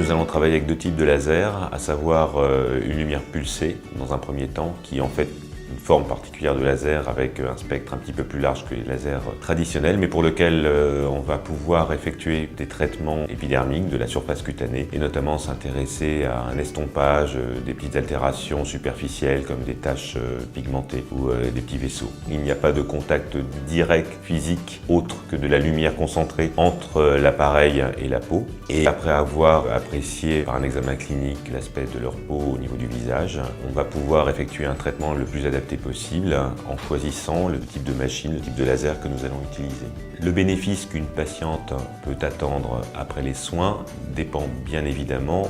nous allons travailler avec deux types de laser, à savoir une lumière pulsée dans un premier temps, qui est en fait une forme particulière de laser avec un spectre un petit peu plus large que les lasers traditionnels, mais pour lequel on va pouvoir effectuer des traitements épidermiques de la surface cutanée et notamment s'intéresser à un estompage, des petites altérations superficielles comme des taches pigmentées ou des petits vaisseaux. Il n'y a pas de contact direct physique autre que de la lumière concentrée entre l'appareil et la peau. Et après avoir apprécié par un examen clinique l'aspect de leur peau au niveau du visage, on va pouvoir effectuer un traitement le plus adapté possible en choisissant le type de machine, le type de laser que nous allons utiliser. Le bénéfice qu'une patiente peut attendre après les soins dépend bien évidemment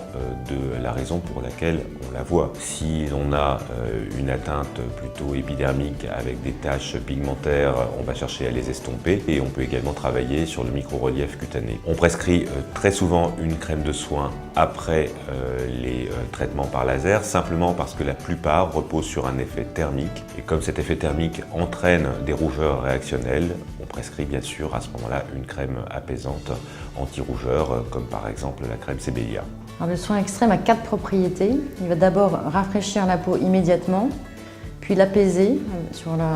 de la raison pour laquelle on la voit. Si on a une atteinte plutôt épidermique avec des taches pigmentaires, on va chercher à les estomper et on peut également travailler sur le micro-relief cutané. On prescrit très souvent une crème de soin après les traitements par laser, simplement parce que la plupart reposent sur un effet thermique. Et comme cet effet thermique entraîne des rougeurs réactionnelles, on prescrit bien sûr à ce moment-là une crème apaisante anti-rougeur, comme par exemple la crème Sebelia. Alors, le soin extrême a 4 propriétés. Il va d'abord rafraîchir la peau immédiatement, puis l'apaiser,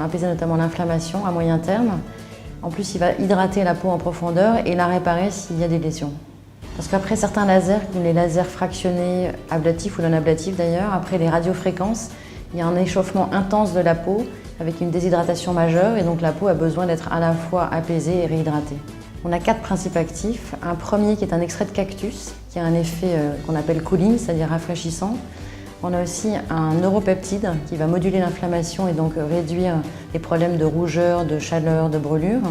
apaiser notamment l'inflammation à moyen terme. En plus, il va hydrater la peau en profondeur et la réparer s'il y a des lésions. Parce qu'après certains lasers, comme les lasers fractionnés, ablatifs ou non ablatifs d'ailleurs, après les radiofréquences, il y a un échauffement intense de la peau avec une déshydratation majeure et donc la peau a besoin d'être à la fois apaisée et réhydratée. On a 4 principes actifs. Un premier qui est un extrait de cactus qui a un effet qu'on appelle cooling, c'est-à-dire rafraîchissant. On a aussi un neuropeptide qui va moduler l'inflammation et donc réduire les problèmes de rougeur, de chaleur, de brûlure.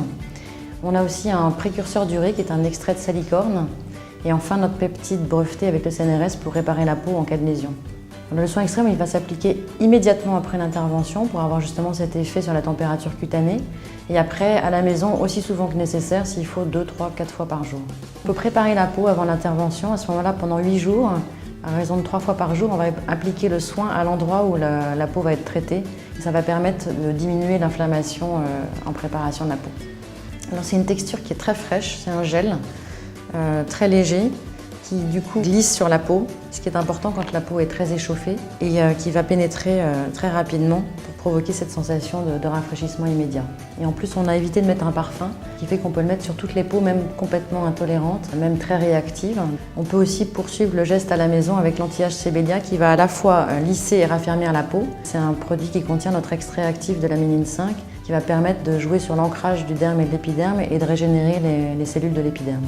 On a aussi un précurseur d'urée qui est un extrait de salicorne. Et enfin notre peptide breveté avec le CNRS pour réparer la peau en cas de lésion. Le soin extrême, il va s'appliquer immédiatement après l'intervention pour avoir justement cet effet sur la température cutanée. Et après, à la maison, aussi souvent que nécessaire, s'il faut 2, 3, 4 fois par jour. Il faut préparer la peau avant l'intervention. À ce moment-là, pendant 8 jours, à raison de 3 fois par jour, on va appliquer le soin à l'endroit où la peau va être traitée. Et ça va permettre de diminuer l'inflammation en préparation de la peau. Alors c'est une texture qui est très fraîche, c'est un gel très léger, qui du coup glisse sur la peau, ce qui est important quand la peau est très échauffée et qui va pénétrer très rapidement pour provoquer cette sensation de rafraîchissement immédiat. Et en plus, on a évité de mettre un parfum, qui fait qu'on peut le mettre sur toutes les peaux, même complètement intolérantes, même très réactives. On peut aussi poursuivre le geste à la maison avec l'anti-âge Sebelia qui va à la fois lisser et raffermir la peau. C'est un produit qui contient notre extrait actif de l'aminine 5 qui va permettre de jouer sur l'ancrage du derme et de l'épiderme et de régénérer les cellules de l'épiderme.